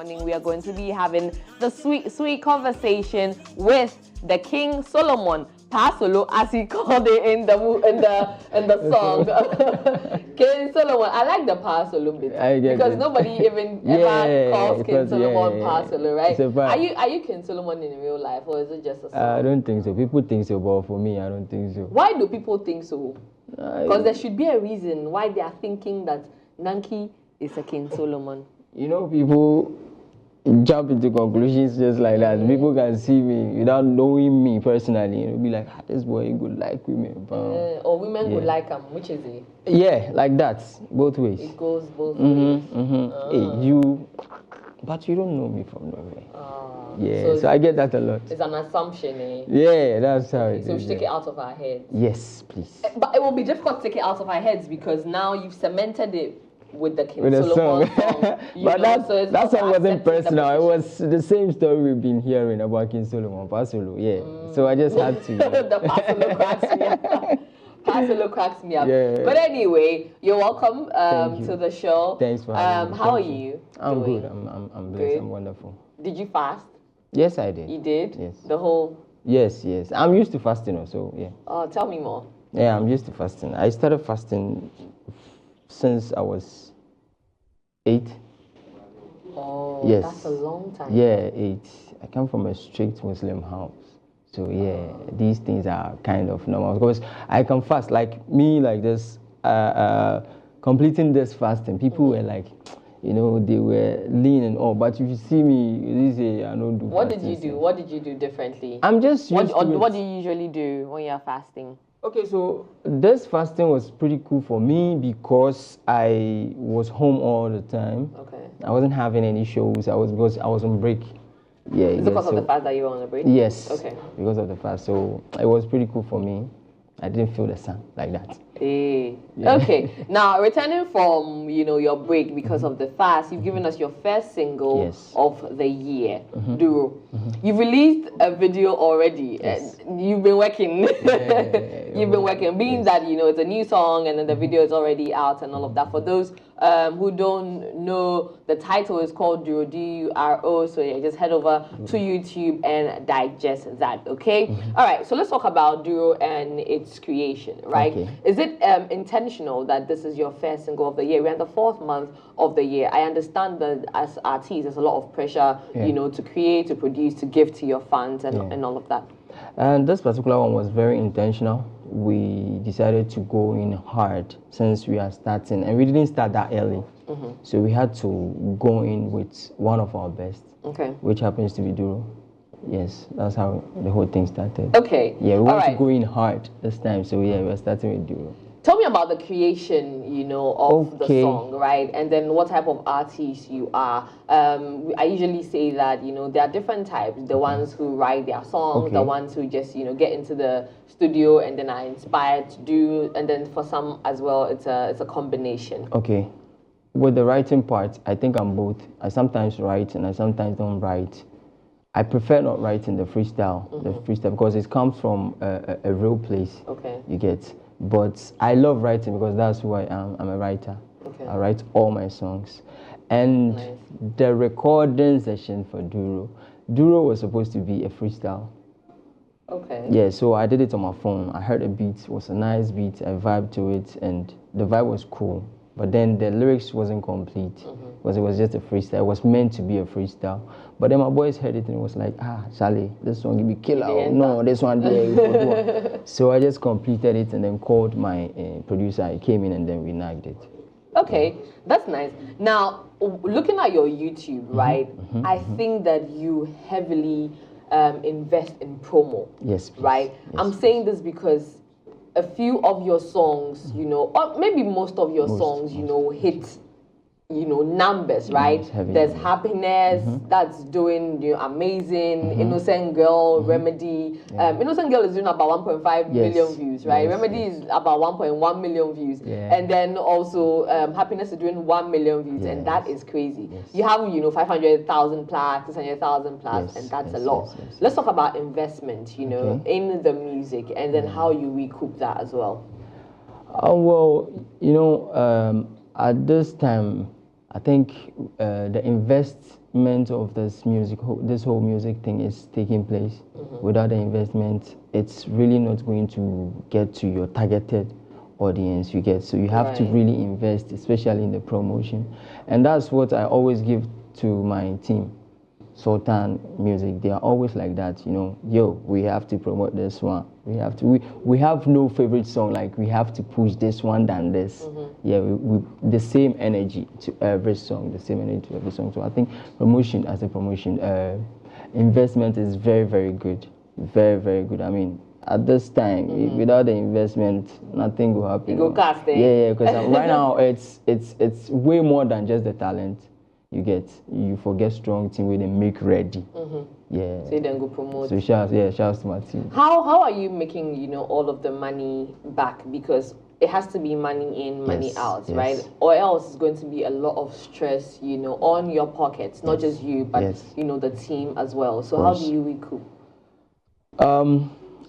morning, we are going to be having the sweet conversation with the King Solomon. Pasolo, as he called it in the song. King Solomon. I like the Pasolo bit because nobody even ever calls King Solomon Pasolo, right? Are you King Solomon in real life, or is it just a song? I don't think so. People think so, but for me, I don't think so. Why do people think so? Because there should be a reason why they are thinking that Nanky is a King Solomon. You know, people jump into conclusions just like that. People can see me without knowing me personally. It'll be like, this boy good like women. Or women good like him. Which is it? Yeah, like that. Both ways. It goes both ways. Hey, but you don't know me from nowhere. Yeah, so I get that a lot. It's an assumption, eh? Yeah, that's how it is. So we should take it out of our heads. Yes, please. But it will be difficult to take it out of our heads because now you've cemented it with the King Solomon song. But that song wasn't personal. It was the same story we've been hearing about King Solomon, Pasolo. Yeah. So I just had to. The Pasolo cracks me up. Pasolo cracks me up. Yeah. But anyway, you're welcome to the show. Thanks for having me. How are you? I'm good. I'm blessed. I'm wonderful. Did you fast? Yes, I did. You did? Yes. The whole. Yes. I'm used to fasting also. Yeah. Oh, tell me more. Yeah, I'm used to fasting. I started fasting since I was 8. Oh, yes. That's a long time. Yeah, 8. I come from a strict Muslim house. So yeah, these things are kind of normal because I can fast like me, like this, completing this fasting. People were like, you know, they were lean and all. But if you see me, they say I don't do. What did you do? What did you do differently? I'm just used to it. What do you usually do when you're fasting? Okay, so this fasting was pretty cool for me because I was home all the time. Okay. I wasn't having any shows. Because I was on break. Yeah. Is it because of the fact that you were on a break? Yes. Okay. Because of the fast, so it was pretty cool for me. I didn't feel the sun like that. Hey. Yeah. Okay. Now, returning from your break because of the fast, you've given us your first single of the year, Duro. You've released a video already. Yes. You've been working. You've been working. Being that it's a new song and then the video is already out and all of that. For those who don't know, the title is called Duro, D-U-R-O. So yeah, just head over to YouTube and digest that. Okay. All right. So let's talk about Duro and its creation. Right. Okay. Is it intentional that this is your first single of the year? We're in the 4th month of the year. I understand that as artists, there's a lot of pressure, to create, to produce, to give to your fans and all of that. And this particular one was very intentional. We decided to go in hard since we are starting, and we didn't start that early. So we had to go in with one of our best, which happens to be Duro. Yes, that's how the whole thing started. Okay. Yeah, we want to go in hard this time, so yeah, we're starting with Duro. Tell me about the creation, of the song, right? And then what type of artist you are. I usually say that, there are different types. The ones who write their songs, the ones who just, get into the studio and then are inspired to do. And then for some as well, it's a combination. Okay. With the writing part, I think I'm both. I sometimes write and I sometimes don't write. I prefer not writing the freestyle, because it comes from a real place. Okay. You get. But I love writing because that's who I am. I'm a writer. Okay. I write all my songs. And the recording session for Duro was supposed to be a freestyle. Okay. Yeah, so I did it on my phone. I heard a beat, it was a nice beat. I vibed to it and the vibe was cool. But then the lyrics wasn't complete because it was just a freestyle. It was meant to be a freestyle. But then my boys heard it and it was like, Charlie, this one give me killer. No, this one there. So I just completed it and then called my producer. He came in and then we nagged it. Okay, that's nice. Now, looking at your YouTube, right, I think that you heavily invest in promo. Yes, please. Right? Yes, I'm saying this because a few of your songs, or maybe most of your songs, hit, numbers, right? There's Happiness, that's doing amazing. Innocent Girl, Remedy. Innocent Girl is doing about 1.5 million views, right? Remedy is about 1.1 million views. And then also Happiness is doing 1 million views, and that is crazy. You have, 500,000 plus, 600,000 plus, and that's a lot. Let's talk about investment, in the music, and then how you recoup that as well. Well, at this time, I think the investment of this whole music thing is taking place. Without the investment, it's really not going to get to your targeted audience. You get, so you have to really invest, especially in the promotion, and that's what I always give to my team. Sultan Music, they are always like that, you know. Yo, we have to promote this one. We have to. We have no favorite song. Like, we have to push this one than this. Yeah, we the same energy to every song. The same energy to every song. So I think promotion, as a promotion, investment is very, very good. Very, very good. I mean, at this time, without the investment, nothing will happen. You go cast it. Yeah, because right now it's way more than just the talent. You forget strong team where they make ready. Yeah. So you then go promote. So shouts to my team. How are you making, you know, all of the money back? Because it has to be money in, money out, right? Or else it's going to be a lot of stress, you know, on your pockets, not just you, but you know, the team as well. So how do you recoup?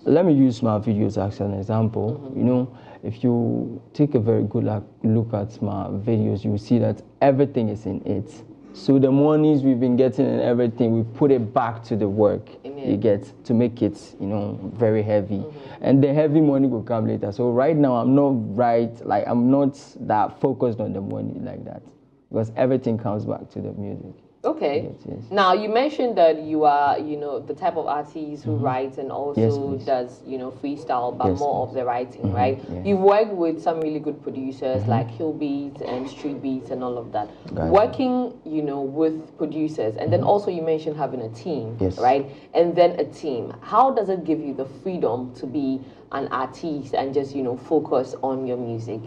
Let me use my videos as an example. You know, if you take a very good look at my videos, you will see that everything is in it. So the monies we've been getting and everything, we put it back to the work. You get, to make it, you know, very heavy. And the heavy money will come later. So right now, I'm not that focused on the money like that, because everything comes back to the music. Okay. Now, you mentioned that you are, you know, the type of artist who writes and also does, you know, freestyle, but more of the writing, right? You've worked with some really good producers like Hill Beats and Street Beats and all of that. Working, you know, with producers, and then also you mentioned having a team, right? And then a team. How does it give you the freedom to be an artist and just, you know, focus on your music?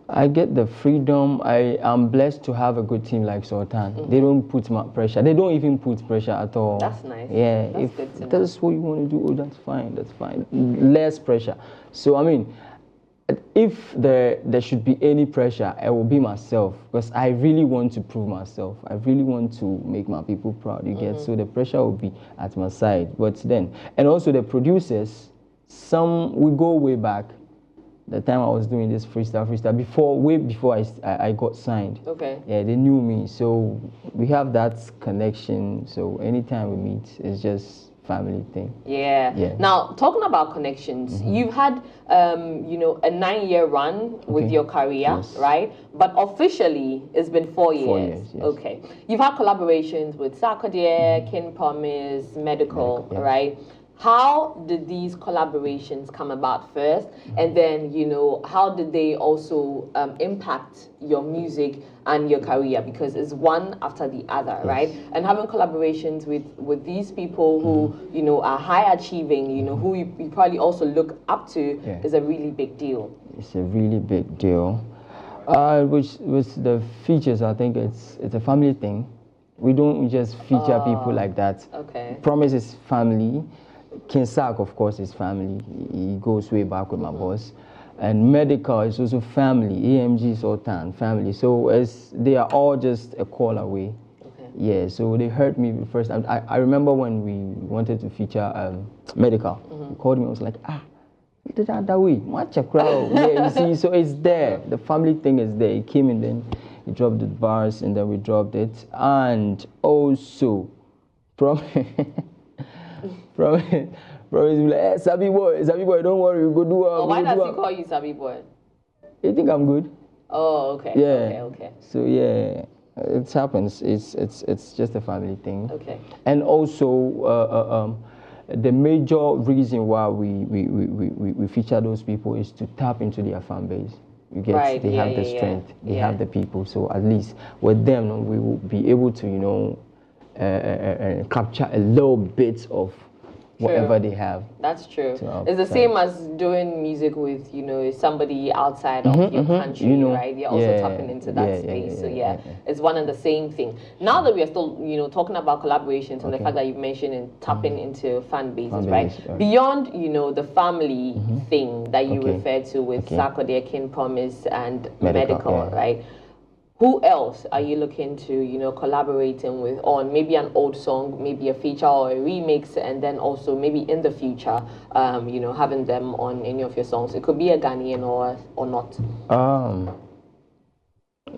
I get the freedom. I am blessed to have a good team like Sultan. They don't put pressure. They don't even put pressure at all. That's nice. Yeah, that's if that's what you want to do, oh, that's fine. That's fine. Less pressure. So I mean, if there should be any pressure, it will be myself, because I really want to prove myself. I really want to make my people proud. You get, so the pressure will be at my side. But then, and also the producers, we go way back. The time I was doing this freestyle, way before I got signed. Okay. Yeah, they knew me, so we have that connection. So anytime we meet, it's just family thing. Yeah. Now, talking about connections, you've had, you know, a 9-year run with your career, right? But officially, it's been 4 years. 4 years, yes. Okay. You've had collaborations with Sarkodie, King Promise, Medical, right? How did these collaborations come about first? And then, you know, how did they also impact your music and your career? Because it's one after the other, right? And having collaborations with these people who, you know, are high achieving, you know, who you probably also look up to is a really big deal. It's a really big deal. Which with the features, I think it's a family thing. We don't just feature people like that. Okay. Promise is family. King Sark, of course, is family. He goes way back with my boss. And Medical is also family. AMG Sultan, family. So they are all just a call away. Okay. Yeah, so they heard me first. I remember when we wanted to feature Medical. He called me, I was like, that way, watch a crowd. Yeah, you see, so it's there. The family thing is there. He came and then he dropped the bars, and then we dropped it. And also, Promise be like, hey, Sabi boy, don't worry, we go do why does he call you Sabi boy? You think I'm good? Oh, okay. Yeah. Okay. So yeah, it happens. It's just a family thing. Okay. And also, the major reason why we feature those people is to tap into their fan base. You get, they have the strength, they have the people. So at least with them, we will be able to, you know, capture a little bit of whatever they have. That's true. It's the same as doing music with, you know, somebody outside of your country, you know, right? You're also tapping into that space. So it's one and the same thing. Now that we are still, you know, talking about collaborations and the fact that you've mentioned and tapping into fan bases, right? Beyond, you know, the family thing that you referred to with Sarkodie, King Promise, and Medical, right? Who else are you looking to, you know, collaborating with on maybe an old song, maybe a feature or a remix, and then also maybe in the future, you know, having them on any of your songs? It could be a Ghanaian or not.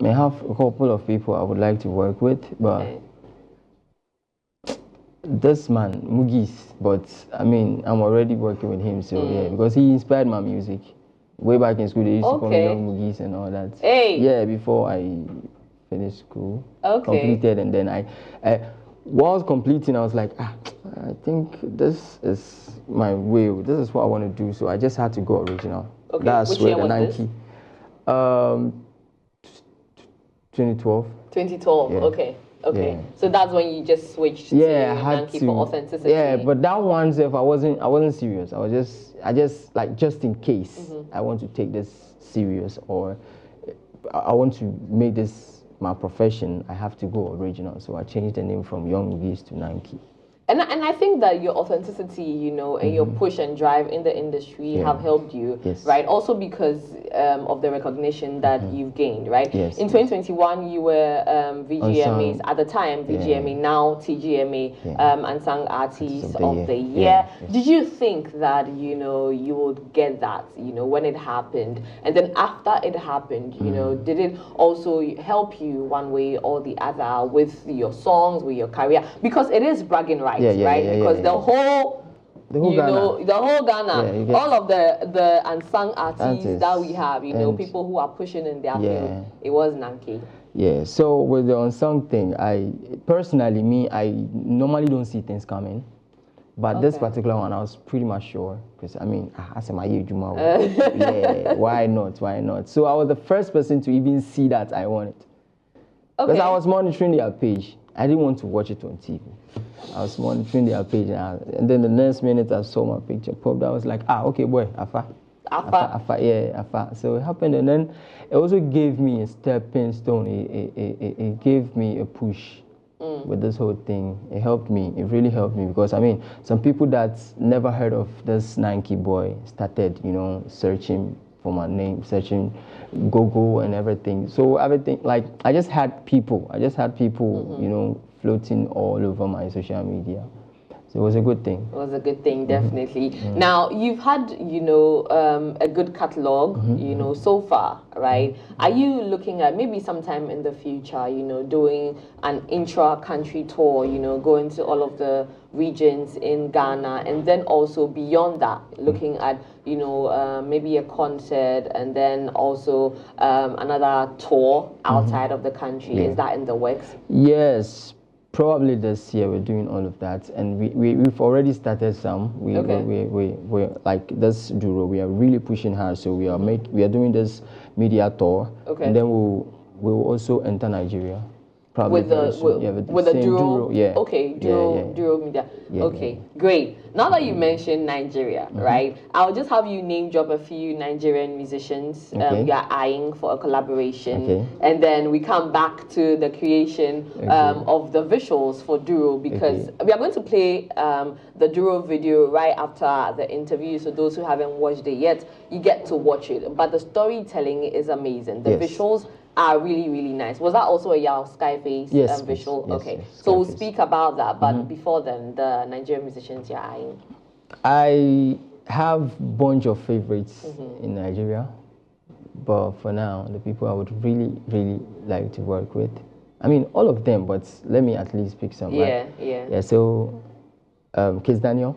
I have a couple of people I would like to work with, but this man, Mugis, but I mean, I'm already working with him, so yeah, because he inspired my music. Way back in school, they used to call me Young Mugis and all that. Hey. Yeah, before I finished school, completed, and then I while completing, I was like, I think this is my way. This is what I want to do. So I just had to go original. Okay. That's Which where year the was Nanky. this? 2012. 2012. Yeah. Okay. Okay. Yeah. So that's when you just switched to Nanky for authenticity. Yeah, but that one, if I wasn't serious. I just like, just in case I want to take this serious, or I want to make this my profession, I have to go original. So I changed the name from Young Mugis to Nanky. And I think that your authenticity, you know, and your push and drive in the industry have helped you, right? Also because of the recognition that you've gained, right? Yes. In 2021, you were VGMA's, at the time, VGMA, now TGMA, Unsung Artist of the Year. Did you think that, you know, you would get that, you know, when it happened? And then after it happened, you know, did it also help you one way or the other with your songs, with your career? Because it is bragging rights. Because the whole Ghana, the whole Ghana, all of the unsung artists that we have, you know, people who are pushing in their field, it was Nanky. Yeah, so with the unsung thing, I normally don't see things coming. But this particular one, I was pretty much sure, because I mean, I said, yeah, why not? Why not? So I was the first person to even see that I wanted. Because I was monitoring their page. I didn't want to watch it on TV. I was monitoring their page, and then the next minute I saw my picture popped. I was like, okay, boy, Afa. So it happened, and then it also gave me a stepping stone. It gave me a push with this whole thing. It helped me. It really helped me, because I mean, some people that never heard of this Nanky boy started, you know, searching for my name, searching Google and everything. So everything, like, I just had people, you know, floating all over my social media. So it was a good thing. It was a good thing, definitely. Now, you've had, you know, a good catalog, you know, so far, right? Are you looking at maybe sometime in the future, you know, doing an intra-country tour, you know, going to all of the regions in Ghana, and then also beyond that, looking at, you know, maybe a concert, and then also another tour outside of the country? Is that in the works? Yes. Probably this year we're doing all of that, and we've already started some. We're like this Duro. We are really pushing hard, so we are doing this media tour, and then we'll also enter Nigeria. Probably with the Duro, Duro media. Great. Now that you mentioned Nigeria, right? I'll just have you name drop a few Nigerian musicians you are eyeing for a collaboration, and then we come back to the creation of the visuals for Duro, because we are going to play the Duro video right after the interview. So those who haven't watched it yet, you get to watch it. But the storytelling is amazing. The visuals are really, really nice. Was that also a Yao Skyface visual? Yes, so we'll speak about that. But before then, the Nigerian musicians you're eyeing. I have a bunch of favorites in Nigeria, but for now, the people I would really, really like to work with, I mean, all of them, but let me at least pick some. Yeah. So, Kiss Daniel.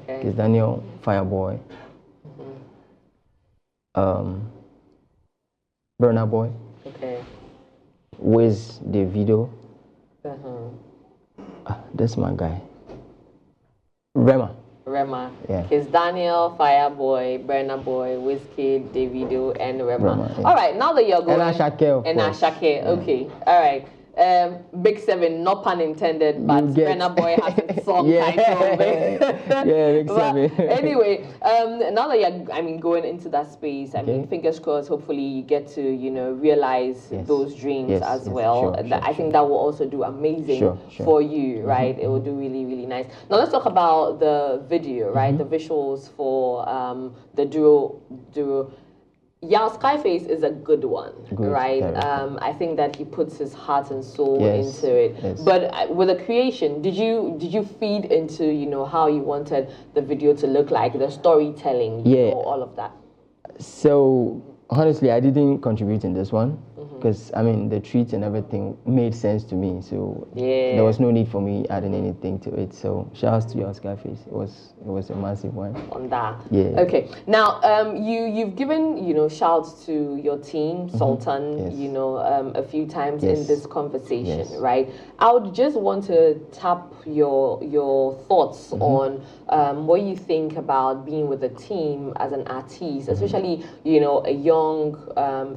Kiss Daniel, Fireboy. Burna Boy. Wiz Davido. That's my guy. Rema. Yeah. Kiss Daniel, Fireboy, Burna Boy, Wizkid, Davido, and Rema. All right, now that you're going. And Ashake, Ashake. Okay. All right. Big Seven, not pun intended, but Burna Boy has its song title. Big Seven. Anyway, now that you're, going into that space, I mean, fingers crossed, hopefully you get to, you know, realize those dreams as well. I think that will also do amazing for you, right? It will do really, really nice. Now let's talk about the video, right? The visuals for the Duro. Yao Skyface is a good one, right? I think that he puts his heart and soul into it. But with the creation, did you feed into, you know, how you wanted the video to look like, the storytelling, you know, all of that? So Honestly, I didn't contribute in this one because I mean the treats and everything made sense to me, so there was no need for me adding anything to it. So shout out to your Scarface. It was a massive one on that. Yeah. Okay. Now you've given shouts to your team Sultan a few times in this conversation, right? I would just want to tap your thoughts on what you think about being with a team as an artist, especially a young,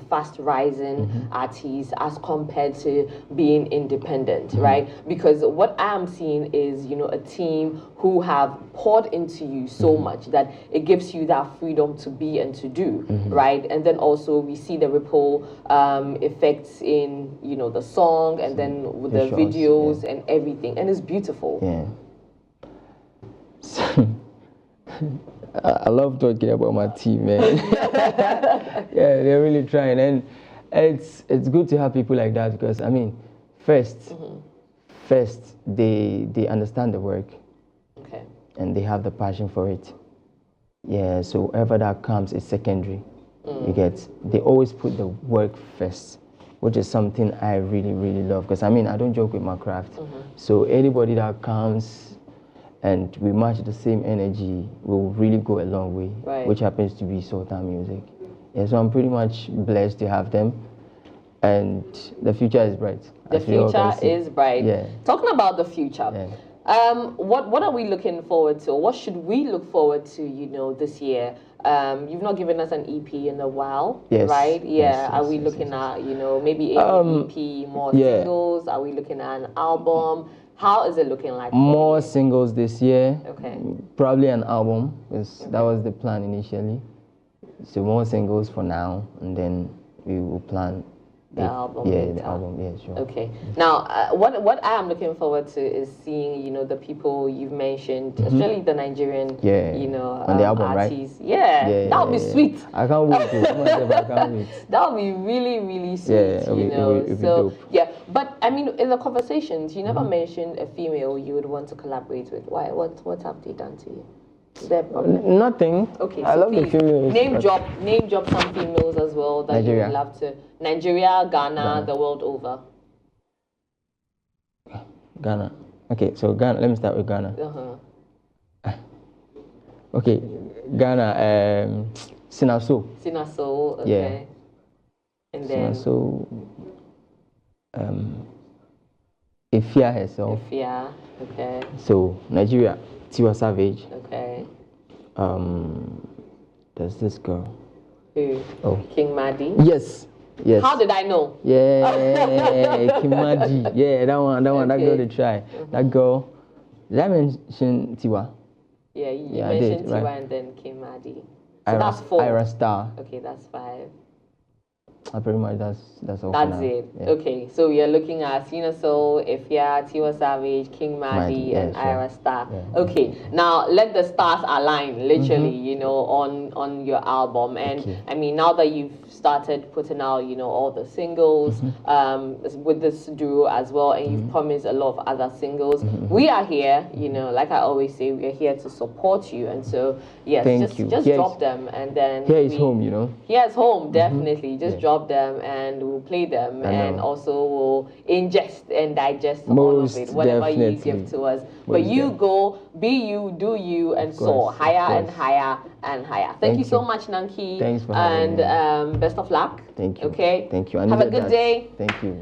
fast rising artist as compared to being independent, right? Because what I am seeing is a team who have poured into you so much that it gives you that freedom to be and to do, right? And then also we see the ripple effects in the song and then with the videos and everything, and it's beautiful. I love talking about my team, man. Yeah, they're really trying, and it's good to have people like that because I mean, first they understand the work, and they have the passion for it. Yeah, so whatever that comes is secondary. You get, they always put the work first, which is something I really love because I mean I don't joke with my craft. So anybody that comes and we match the same energy will really go a long way, which happens to be Sultan Music. Yeah, so I'm pretty much blessed to have them, and the future is bright. The future is bright. Yeah. Talking about the future, what are we looking forward to? What should we look forward to, this year? You've not given us an EP in a while, right? Yeah. Are we looking at, maybe an EP, more singles? Are we looking at an album? How is it looking like? More singles this year. Okay. Probably an album, because that was the plan initially. So more singles for now, and then we will plan the album. The album. Yeah, sure. Okay. Now, what I am looking forward to is seeing, the people you've mentioned, especially the Nigerian, on the album, artists. Right? Yeah, that would be sweet. I can't wait. I can't wait. That would be really sweet. It'll be dope. Yeah, but I mean, in the conversations, you never mentioned a female you would want to collaborate with. Why? What have they done to you? Nothing. Okay, I love the females. Name drop some females as well that you would love to. Nigeria, Ghana, the world over. Ghana. Okay, so Ghana. Let me start with Ghana. Okay, Ghana. Sinaso. Sinaso. Okay. Yeah. And then. Sinaso. Ifia herself. Ifia. Okay. So Nigeria. Tiwa Savage. Okay. There's this girl. Who? Oh. King Madi. Yes. How did I know? Yeah, King Madi. Yeah, that one. That girl to try. That girl. Did I mention Tiwa? Yeah, you mentioned Tiwa, right? And then King Madi. So that's 4. Ira Star. Okay, that's 5. Pretty much that's all. That's it. Yeah. Okay, so we are looking at Sinaso, Ifya, Tiwa Savage, King Madi, and Ira Star. Yeah. Okay, now let the stars align, literally, on your album. And I mean, now that you've started putting out, all the singles with this duo as well, and you've promised a lot of other singles, we are here. Like I always say, we are here to support you. And so, yes, just drop them, and then here is home. Here is home, definitely. Just drop them and we'll play them, and also we'll ingest and digest all of it, whatever you give to us. But you go, be you, do you, and soar higher and higher and higher. Thank you so much, Nanky. Thanks for having me. And best of luck. Thank you. Okay. Thank you. Have a good day. Thank you.